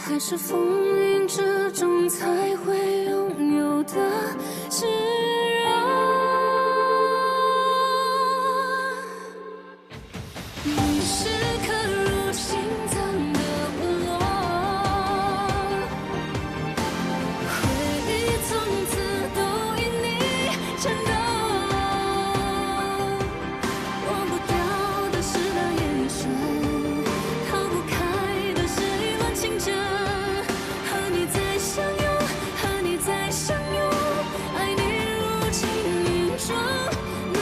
还是风云之中才会拥有的自然。你是颗入心脏的部落，回忆从此都因你颤抖。忘不掉的是那眼神，逃不开的是一轮情真。和你再相拥，和你再相拥，爱你如情命中那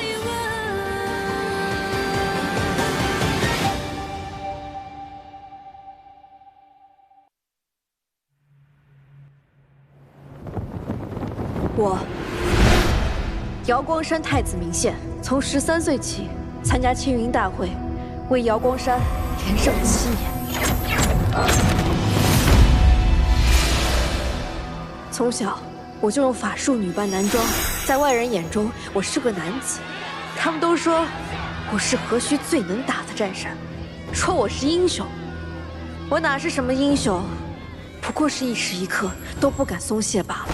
一吻。我，瑶光山太子明宪，从13岁起参加青云大会，为瑶光山连胜7年。从小我就用法术女扮男装，在外人眼中我是个男子，他们都说我是河虚最能打的战神，说我是英雄。我哪是什么英雄，不过是一时一刻都不敢松懈罢了。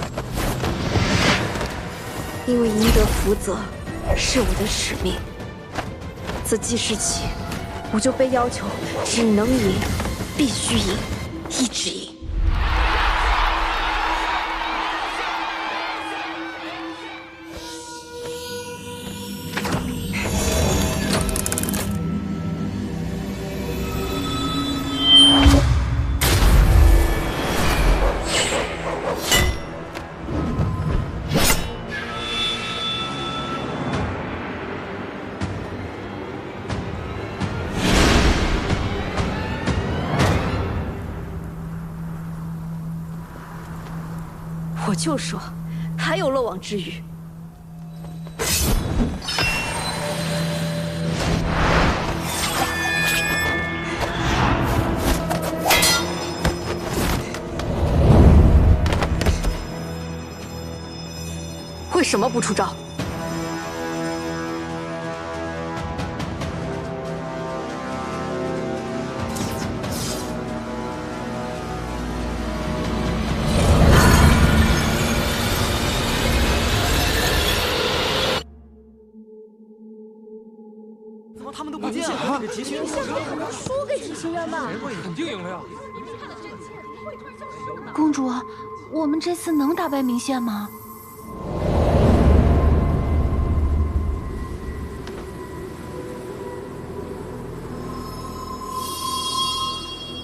因为赢得福泽是我的使命，自记事起，我就被要求只能赢，必须赢，一直赢。我就说，还有漏网之鱼。为什么不出招？他们都不见了，这提醒人输给提醒人吧？肯定赢了呀！公主，我们这次能打败明宪吗？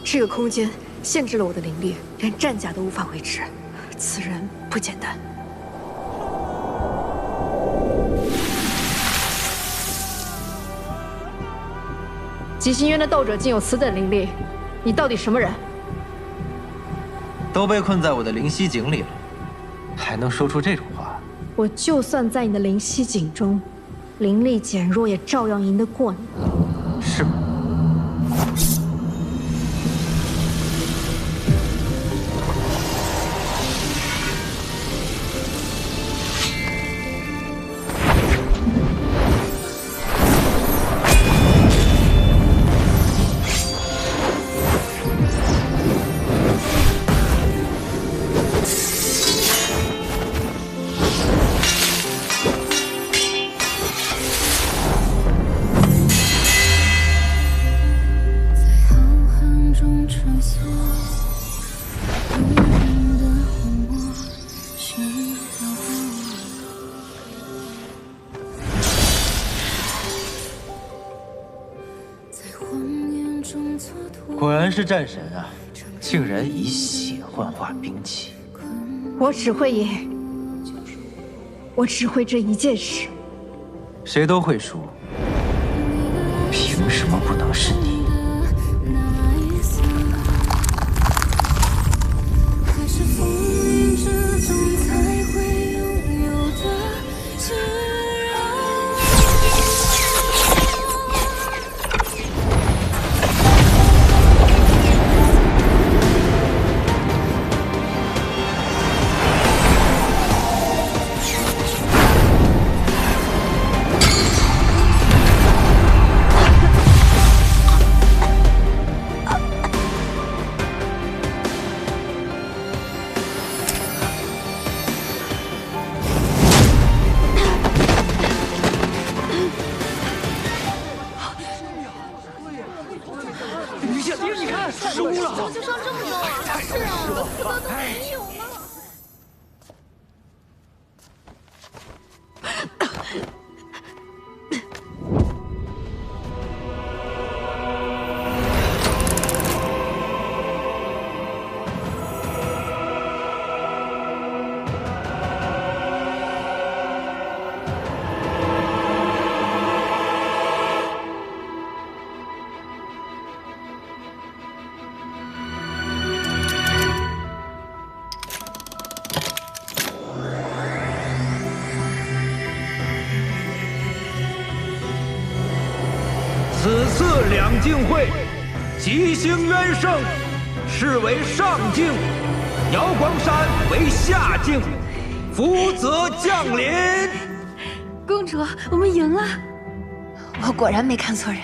这个空间限制了我的灵力，连战甲都无法维持。此人不简单。极星渊的斗者竟有此等灵力，你到底什么人？都被困在我的灵犀井里了，还能说出这种话？我就算在你的灵犀井中，灵力减弱，也照样赢得过你。是吗？果然是战神啊，竟然以血幻化兵器。我只会赢，我只会这一件事。谁都会输，凭什么不能是你？于倩，你看输了，就剩这么多了。是啊，4个都没有了。此次两境会，吉星渊盛，是为上境；瑶光山为下境，福泽降临。公主，我们赢了！我果然没看错人。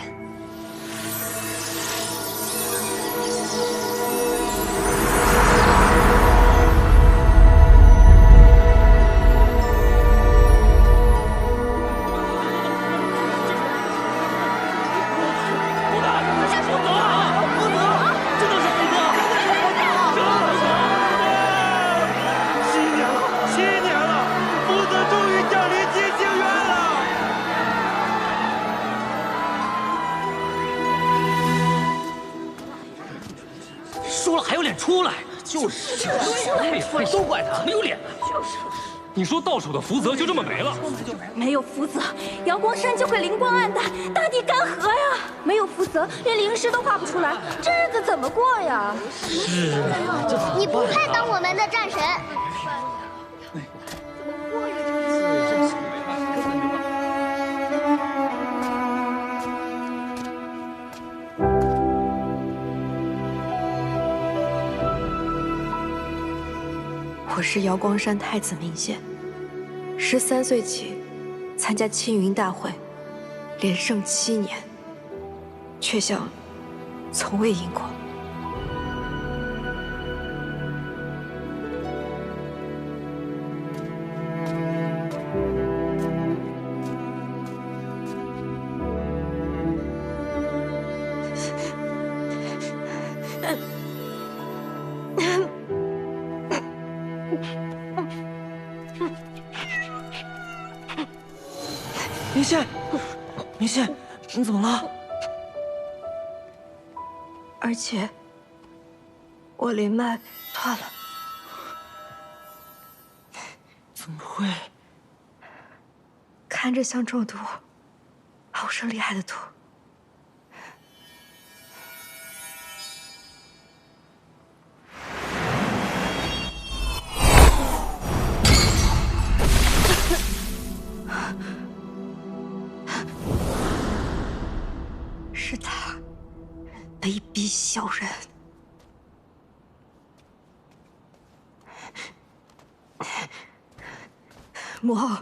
输了还有脸出来？就是，都怪他，没有脸。就是，你说到手的福泽就这么没了？没有福泽，瑶光山就会灵光暗淡，大地干涸呀！没有福泽，连灵石都画不出来，这日子怎么过呀？是啊，你不配当我们的战神。我是瑶光山太子明宪，13岁起参加青云大会，连胜7年，却像从未赢过。明宪，明宪，你怎么了？而且，我灵脉断了。怎么会？看着像中毒，好生厉害的毒。是他，卑鄙小人！母后，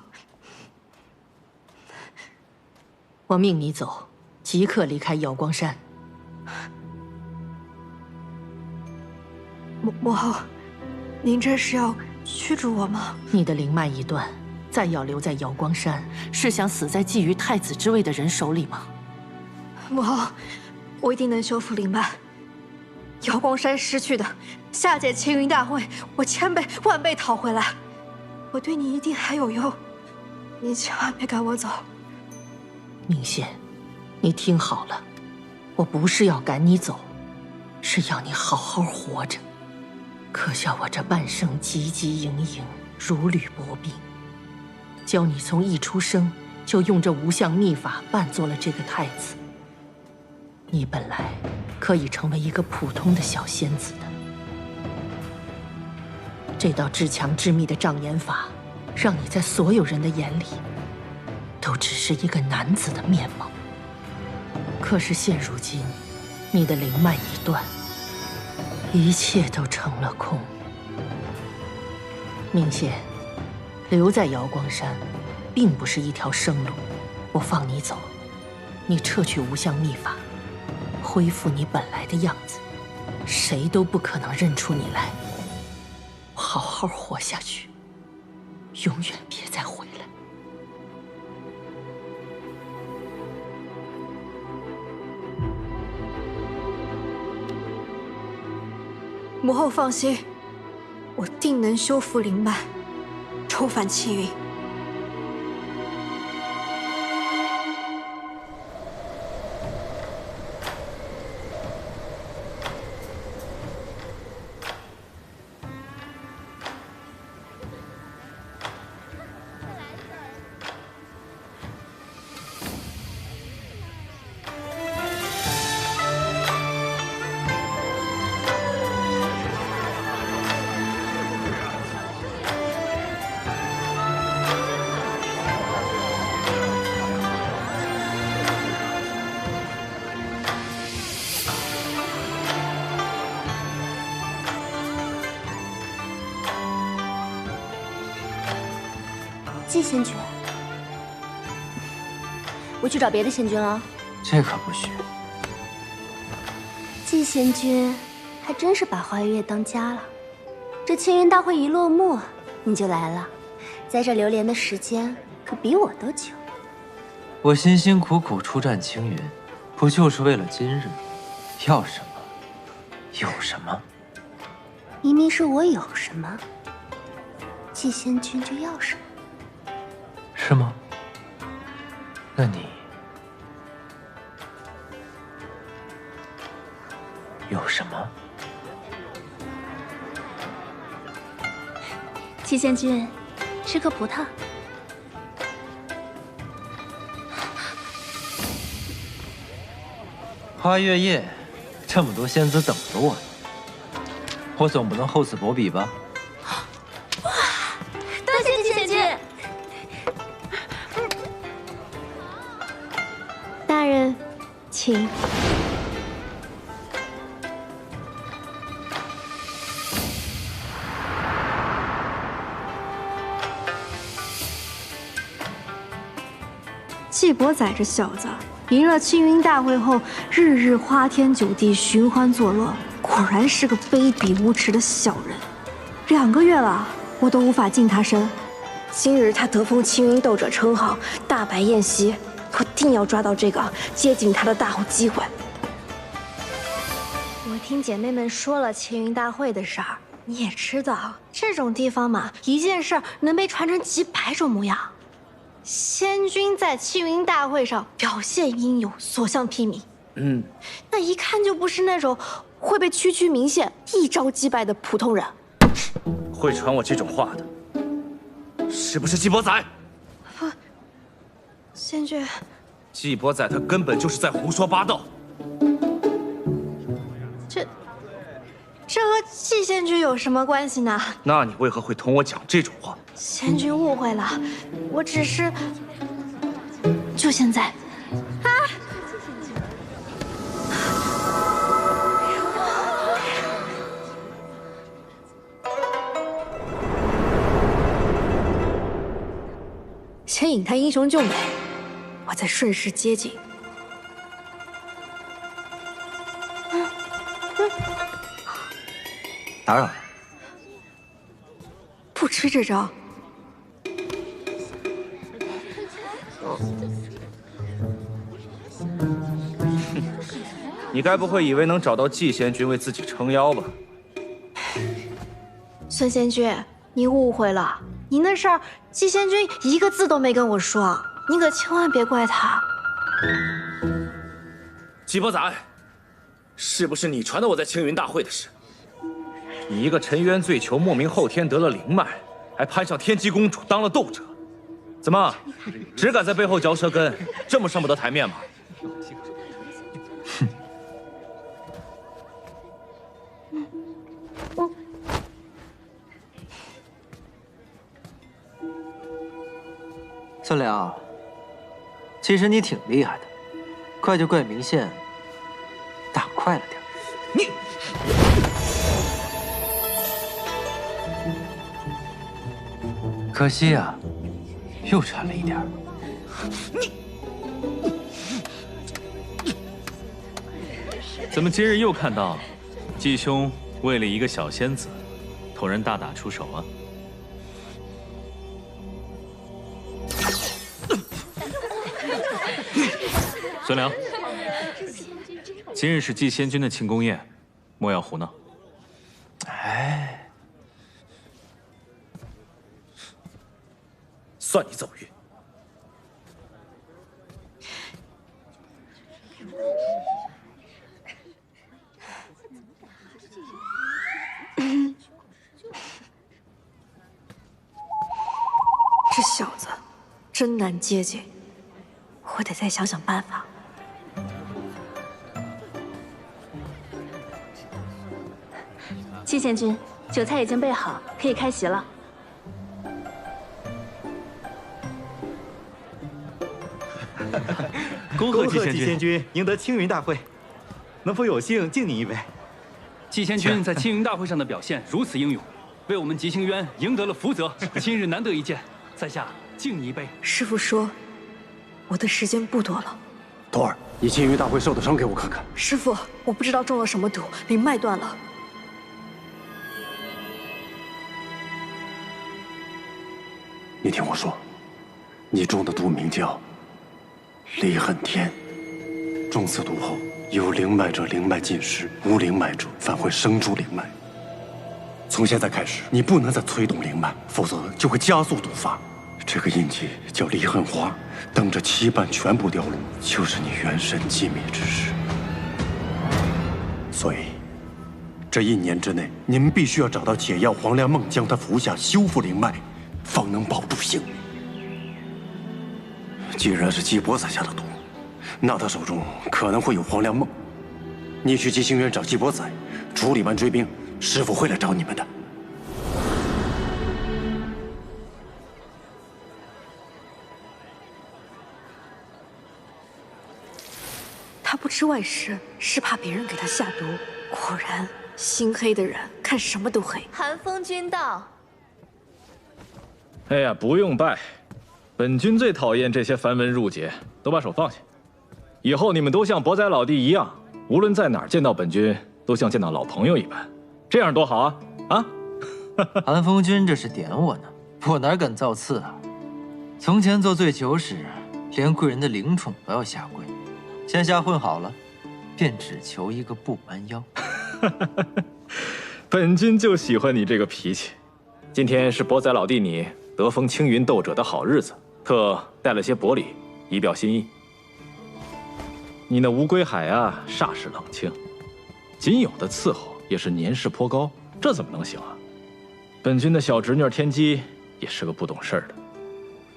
我命你走，即刻离开瑶光山。母后，您这是要驱逐我吗？你的灵脉一断，再要留在瑶光山，是想死在觊觎太子之位的人手里吗？母后，我一定能修复灵脉。瑶光山失去的，下届青云大会，我千倍万倍讨回来。我对你一定还有用，你千万别赶我走。明宪，你听好了，我不是要赶你走，是要你好好活着。可笑我这半生汲汲营营，如履薄冰，教你从一出生就用这无相秘法扮作了这个太子。你本来可以成为一个普通的小仙子的，这道至强至密的障眼法，让你在所有人的眼里，都只是一个男子的面貌。可是现如今，你的灵脉一断，一切都成了空。明宪，留在瑶光山，并不是一条生路。我放你走，你撤去无相秘法，恢复你本来的样子，谁都不可能认出你来。好好活下去，永远别再回来。母后放心，我定能修复灵脉，重返青云。季仙君，我去找别的仙君了。这可不许。季仙君还真是把花月当家了。这青云大会一落幕，你就来了，在这流连的时间可比我都久。我辛辛苦苦出战青云，不就是为了今日？要什么，有什么。明明是我有什么，季仙君就要什么。是吗？那你有什么？季仙君，吃颗葡萄。花月夜，这么多仙子等着我呢，我总不能厚此薄彼吧？多谢季仙君。大人，请。季伯宰这小子，赢了青云大会后，日日花天酒地寻欢作乐，果然是个卑鄙无耻的小人。2个月了，我都无法近他身。今日他得封青云斗者称号，大摆宴席，我定要抓到这个接近他的大好机会。我听姐妹们说了青云大会的事儿，你也知道，这种地方嘛，一件事儿能被传成几百种模样。仙君在青云大会上表现英勇，所向披靡。那一看就不是那种会被区区名县一招击败的普通人。会传我这种话的，是不是季伯宰？不，仙君，季伯宰他根本就是在胡说八道。这和季仙君有什么关系呢？那你为何会同我讲这种话？仙君误会了，我只是……就现在，啊！先引他英雄救美，我再顺势接近。打扰了，不吃这招。你该不会以为能找到季仙君为自己撑腰吧？孙仙君，你误会了，你那事儿季仙君一个字都没跟我说，你可千万别怪他。季伯宰，是不是你传的我在青云大会的事？你一个沉冤罪囚，莫名后天得了灵脉，还攀上天机公主当了斗者，怎么只敢在背后嚼舌根，这么上不得台面吗？哼！孙良，其实你挺厉害的，怪就怪明宪打快了点。你。可惜呀，又差了一点。怎么今日又看到季兄为了一个小仙子，同人大打出手啊？孙良，今日是季仙君的庆功宴，莫要胡闹。哎，算你走运。这小子真难接近，我得再想想办法。季贤君，酒菜已经备好，可以开席了。恭贺季贤君赢得青云大会，能否有幸敬你一杯？季贤君在青云大会上的表现如此英勇，为我们吉星渊赢得了福泽，今日难得一见，在下敬你一杯。师父说，我的时间不多了。徒儿，你青云大会受的伤给我看看。师父，我不知道中了什么毒，灵脉断了。你听我说，你中的毒名叫离恨天，中此毒后，有灵脉者灵脉尽失，无灵脉者反会生出灵脉。从现在开始，你不能再催动灵脉，否则就会加速毒发。这个印记叫离恨花，等着七瓣全部掉落，就是你元神寂灭之时。所以，这1年之内，你们必须要找到解药黄粱梦，将它服下，修复灵脉，方能保住性命。既然是季伯宰下的毒，那他手中可能会有黄粱梦。你去吉星渊找季伯宰，处理完追兵，师父会来找你们的。他不吃外食，是怕别人给他下毒。果然，心黑的人看什么都黑。寒风君到。哎呀，不用拜，本君最讨厌这些繁文缛节，都把手放下。以后你们都像伯宰老弟一样，无论在哪儿见到本君，都像见到老朋友一般，这样多好啊！啊！寒风君这是点我呢，我哪敢造次啊！从前做醉酒时，连贵人的灵宠都要下跪，现下混好了，便只求一个不弯腰。本君就喜欢你这个脾气。今天是伯宰老弟你得封青云斗者的好日子，特带了些薄礼以表心意。你那乌龟海啊，煞是冷清，仅有的伺候也是年事颇高，这怎么能行啊？本君的小侄女天机也是个不懂事儿的，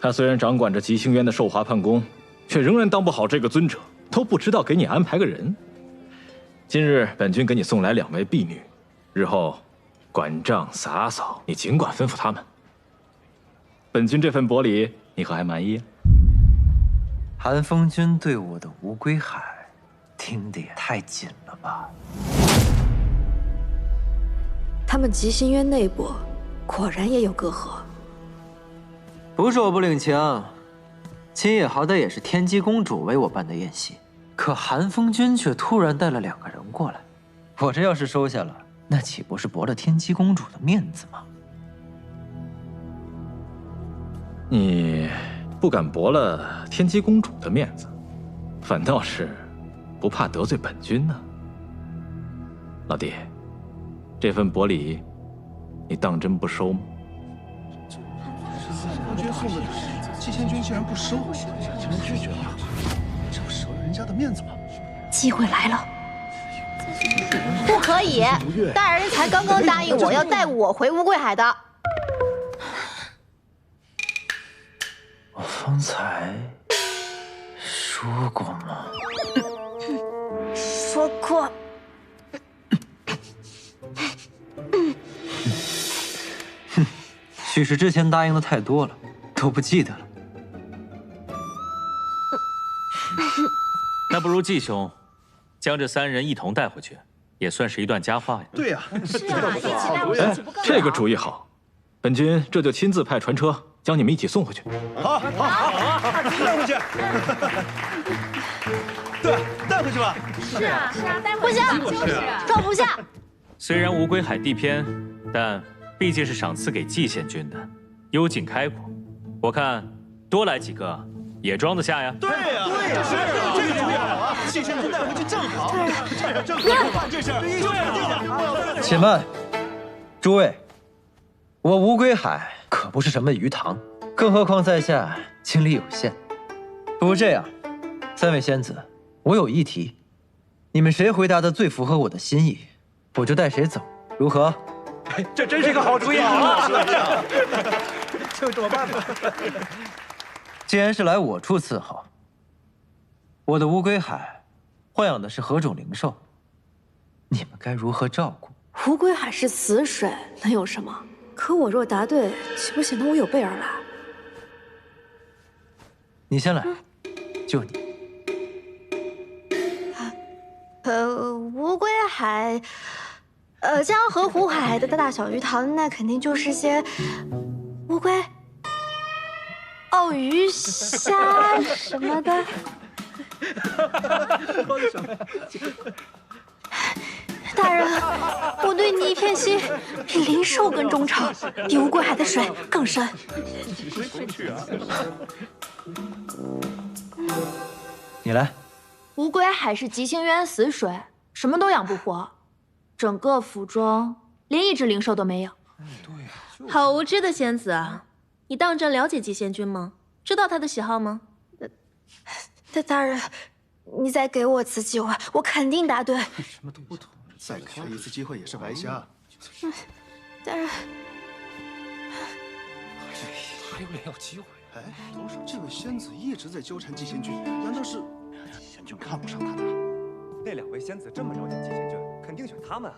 她虽然掌管着吉星渊的寿华判宫，却仍然当不好这个尊者，都不知道给你安排个人。今日本君给你送来2位婢女，日后管账洒扫你尽管吩咐他们。本君这份薄礼，你可还满意？寒风君对我的乌龟海，听得也太紧了吧？他们吉星渊内部果然也有隔阂。不是我不领情，今夜好歹也是天机公主为我办的宴席，可寒风君却突然带了2个人过来，我这要是收下了，那岂不是驳了天机公主的面子吗？你不敢驳了天机公主的面子，反倒是不怕得罪本君呢。老弟，这份薄礼，你当真不收吗？君送的礼，季仙君竟然不收，竟然拒绝了，这不折了人家的面子吗？机会来了！不可以，大人才刚刚答应我要带我回乌龟海的。我方才说过吗？说过。许是之前答应的太多了，都不记得了。那不如季兄将这3人一同带回去，也算是一段佳话呀。对呀，是啊，一起带回去不更好？这个主意好，本君这就亲自派船车将你们一起送回去。好，带回去。对，带回去吧。是啊，带回去。不行，装不下。虽然无归海地偏，但毕竟是赏赐给季县君的，幽静开阔，我看多来几个也装得下呀。对呀，是这个主意好啊，季县君带回去正好，这正合适嘛，这是。且慢，诸位，我吴归海可不是什么鱼塘，更何况在下精力有限。不如这样，三位仙子，我有一题，你们谁回答的最符合我的心意，我就带谁走，如何？这真是个好主意啊！就这么办吧。既然是来我处伺候，我的乌龟海豢养的是何种灵兽？你们该如何照顾？乌龟海是死水，能有什么？可我若答对，岂不显得我有备而来？你先来，就你。乌龟海，江河湖海的大小鱼塘，那肯定就是些乌龟、鲍鱼、虾什么的。大人，我对你一片心，比灵兽更忠诚，比乌龟海的水更深。你来。乌龟海是极星渊死水，什么都养不活，整个府中连一只灵兽都没有。好无知的仙子啊！你当真了解极仙君吗？知道他的喜好吗？大人，你再给我次机会，我肯定答对。什么都不懂，再给他一次机会也是白瞎。大人，还有脸要机会？哎，这位仙子一直在纠缠季贤君，难道是季贤君看不上他的？那两位仙子这么了解季贤君，肯定选他们啊。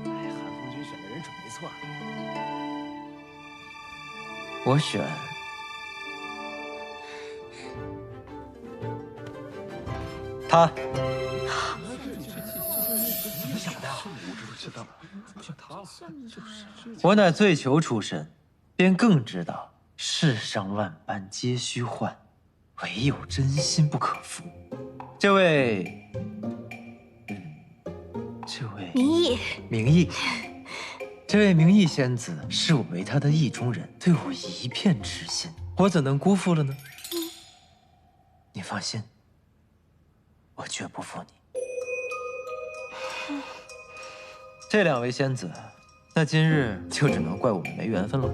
哎，韩风君选的人准没错。我选他。我乃醉囚出身，便更知道世上万般皆虚幻，唯有真心不可负。这位明义，这位明义仙子视我为她的意中人，对我一片痴心，我怎能辜负了呢？你放心，我绝不负你。这两位仙子，那今日就只能怪我们没缘分了。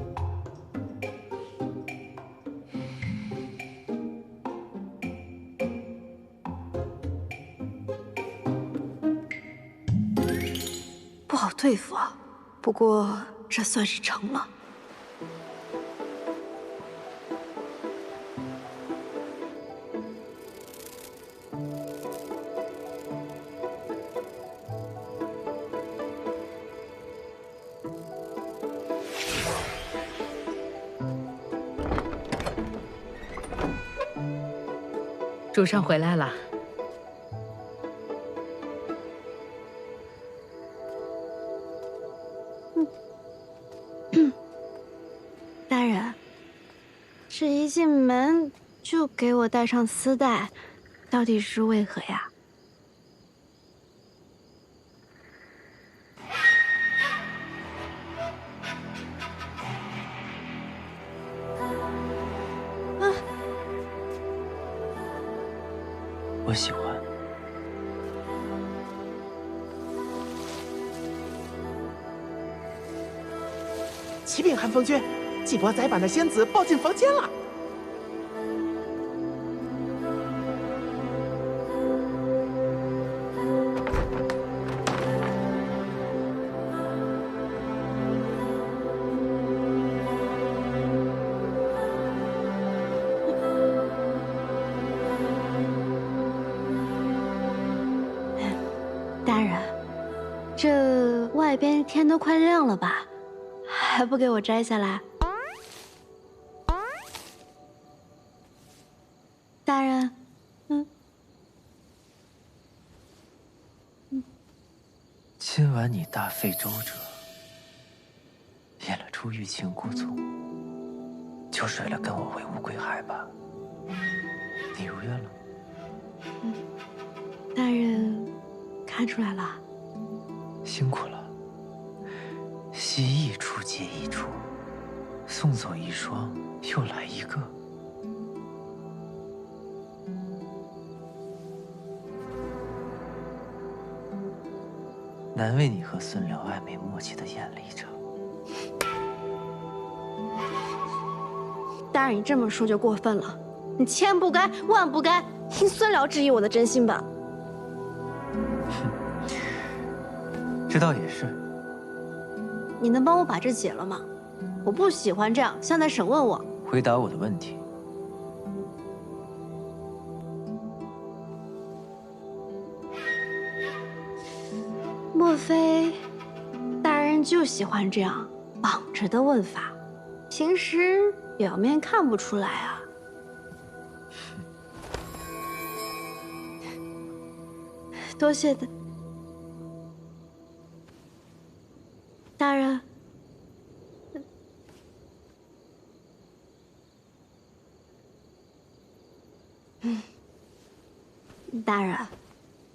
不好对付啊，不过这算是成了。主上回来了。大人，这一进门就给我戴上丝带，到底是为何呀？我喜欢。启禀韩风君，季伯宰把那仙子抱进房间了。大人，这外边天都快亮了吧，还不给我摘下来？大人，今晚你大费周折，演了出欲擒故纵，就睡了跟我为乌龟海吧。你如愿了。大人看出来了，辛苦了。戏一出接一出，送走一双，又来一个。难为你和孙辽暧昧默契的演了一场。大人，你这么说就过分了，你千不该万不该，你算了质疑我的真心吧。这倒也是。你能帮我把这解了吗？我不喜欢这样，像在审问我。回答我的问题。莫非大人就喜欢这样绑着的问法？平时表面看不出来啊。多谢大人。大人，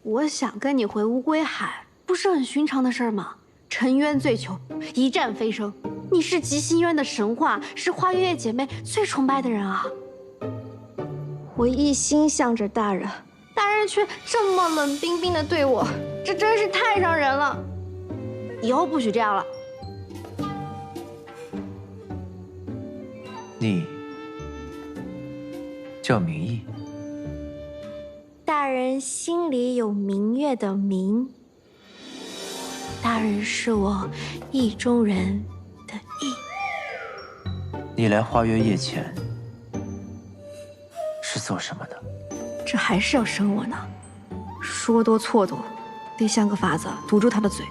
我想跟你回乌龟海，不是很寻常的事儿吗？沉渊醉囚，一战飞升，你是极心渊的神话，是花月夜姐妹最崇拜的人啊！我一心向着大人，大人却这么冷冰冰的对我，这真是太伤人了。以后不许这样了。你叫明义。大人心里有明月的明，大人是我意中人的意。你来花月夜前是做什么的？这还是要生我呢，说多错多，得想个法子堵住他的嘴。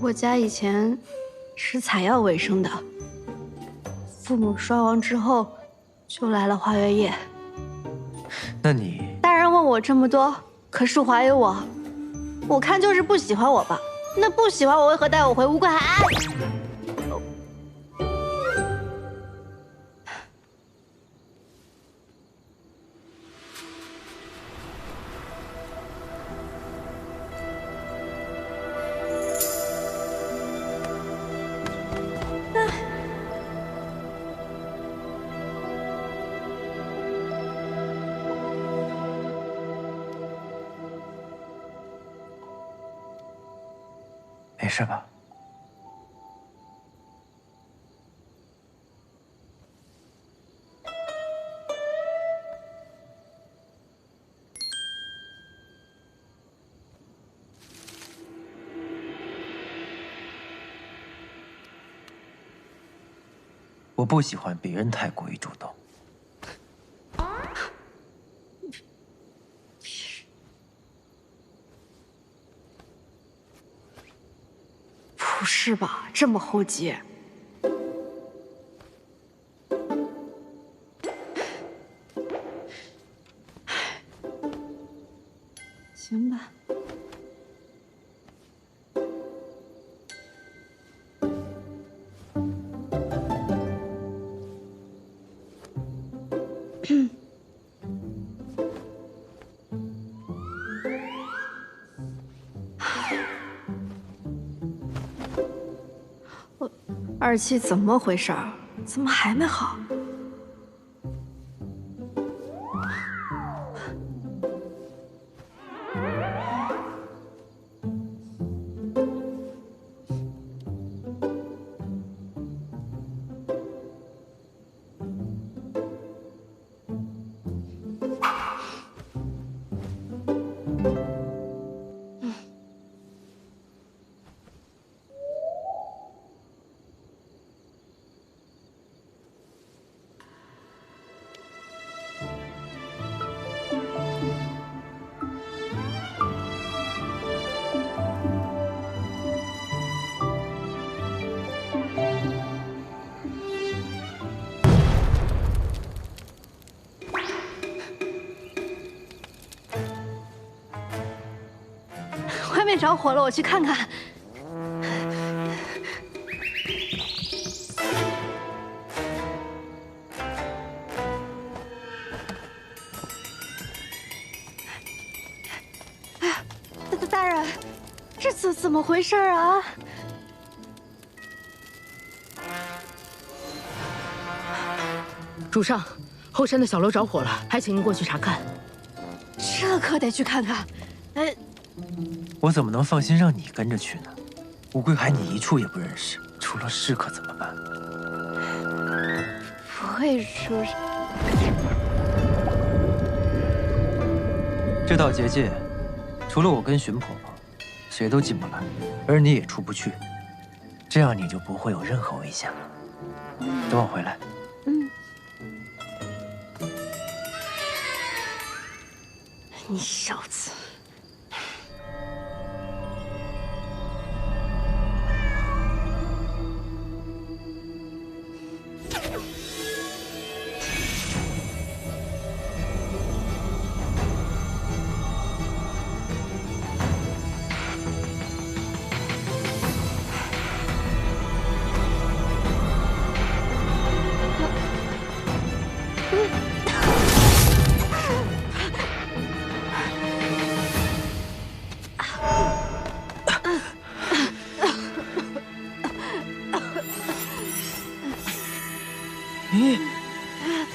我家以前是采药为生的，父母双亡之后，就来了花月夜。那你……大人问我这么多，可是怀疑我，我看就是不喜欢我吧？那不喜欢我为何带我回乌龟海？没事吧？我不喜欢别人太过于主动。不是吧，这么厚结？行吧。二七怎么回事儿？怎么还没好？外面着火了，我去看看。哎呀，大人，这怎么回事啊？主上，后山的小楼着火了，还请您过去查看。这可得去看看。哎。我怎么能放心让你跟着去呢？乌龟海你一处也不认识。出了事可怎么办？不会说是……这道结界，除了我跟荀婆婆，谁都进不来，而你也出不去。这样你就不会有任何危险了。等我回来。你小子！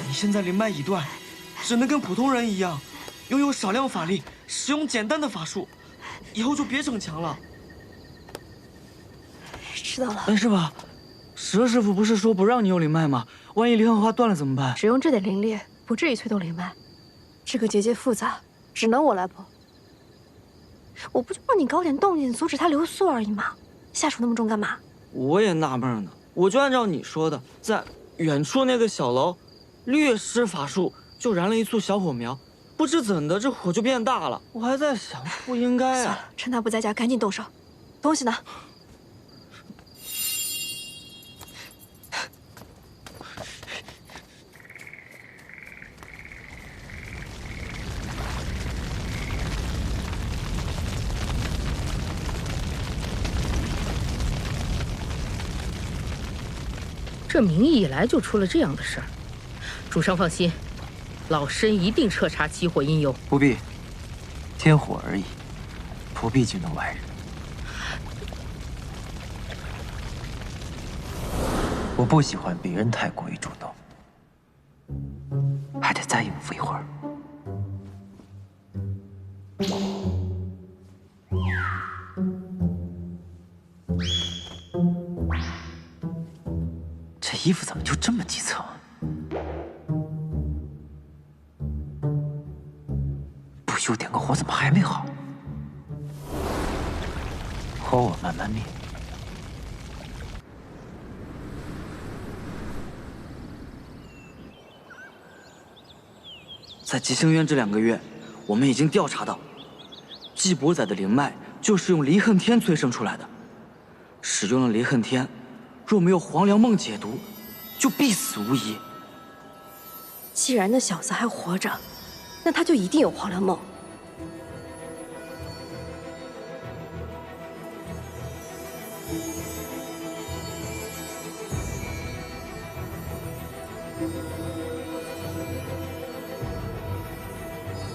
你现在灵脉已断，只能跟普通人一样，拥有少量法力，使用简单的法术，以后就别逞强了。知道了。是吧？蛇师傅不是说不让你用灵脉吗？万一离恨花断了怎么办？只用这点灵力，不至于催动灵脉。这个结界复杂，只能我来破。我不就让你搞点动静，阻止他留宿而已吗？下手那么重干嘛？我也纳闷呢，我就按照你说的，在远处那个小楼，略施法术就燃了一簇小火苗，不知怎的这火就变大了。我还在想，不应该啊。算了，趁他不在家，赶紧动手。东西呢？这明义以来就出了这样的事儿，主上放心，老身一定彻查起火因由。不必，天火而已，不必惊动外人。我不喜欢别人太过于主动，还得再应付一会儿。这衣服怎么就这么几层？不休点个火，怎么还没好？火我慢慢灭。在吉星渊这2个月，我们已经调查到，季伯仔的灵脉就是用离恨天催生出来的。使用了离恨天，若没有黄粱梦解毒，就必死无疑。既然那小子还活着，那他就一定有黄粱梦。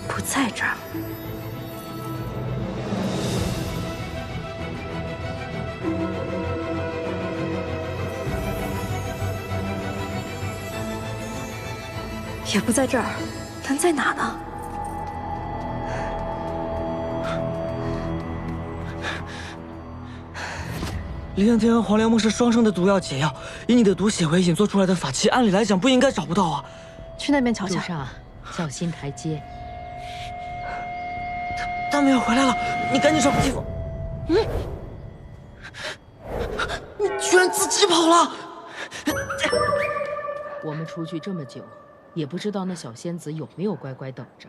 不在这儿。也不在这儿，能在哪呢？离恨天和黄粱梦是双生的毒药解药，以你的毒血为引做出来的法器，按理来讲不应该找不到啊。去那边瞧瞧。主上，小心台阶。他们要回来了，你赶紧找个地方。你居然自己跑了！我们出去这么久，也不知道那小仙子有没有乖乖等着。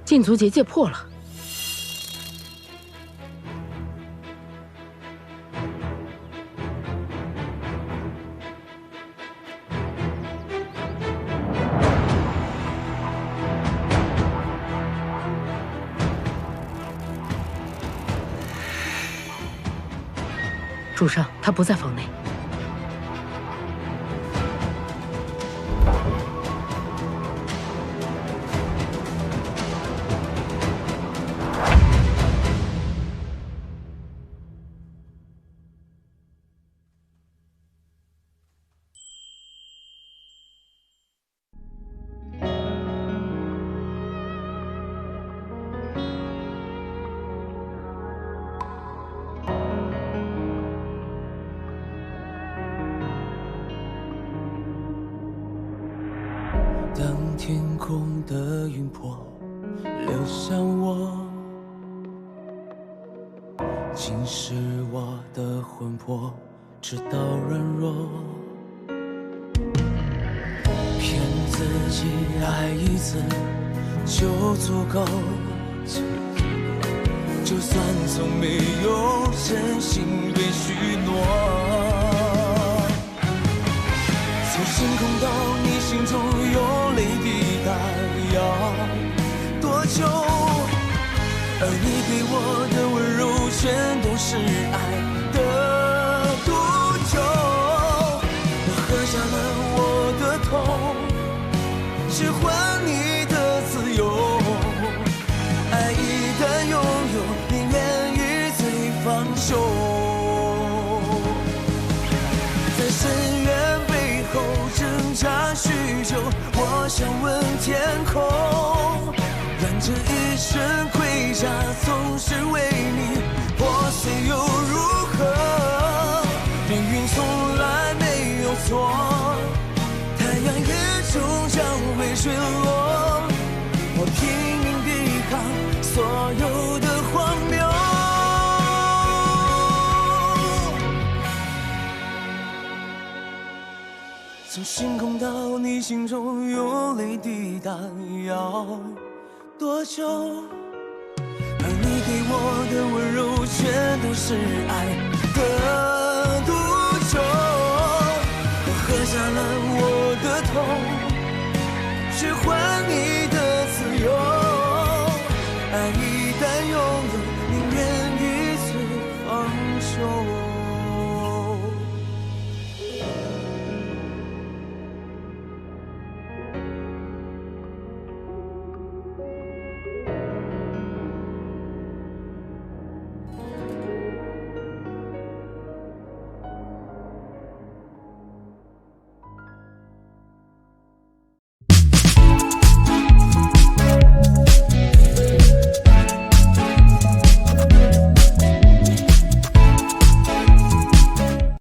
禁足结界破了。主上，他不在房内。天空的云魄流向我，侵蚀我的魂魄，直到软弱。骗自己爱一次就足够，就算从没有真心被许诺。从星空到你心中有泪滴答，要多久？而你给我的温柔全都是爱的毒酒。我喝下了我的痛，只换你的自由。爱一旦拥有，宁愿与罪放手。在深渊背后挣扎许久，我想问天空，让这一身盔甲总是为你破碎又如何？命运从来没有错，太阳也终将会坠落。我拼命抵抗所有的荒谬。从星空到你心中有泪滴答，要多久？而你给我的温柔全都是爱的毒酒。我喝下了我的痛，去换你的自由。爱一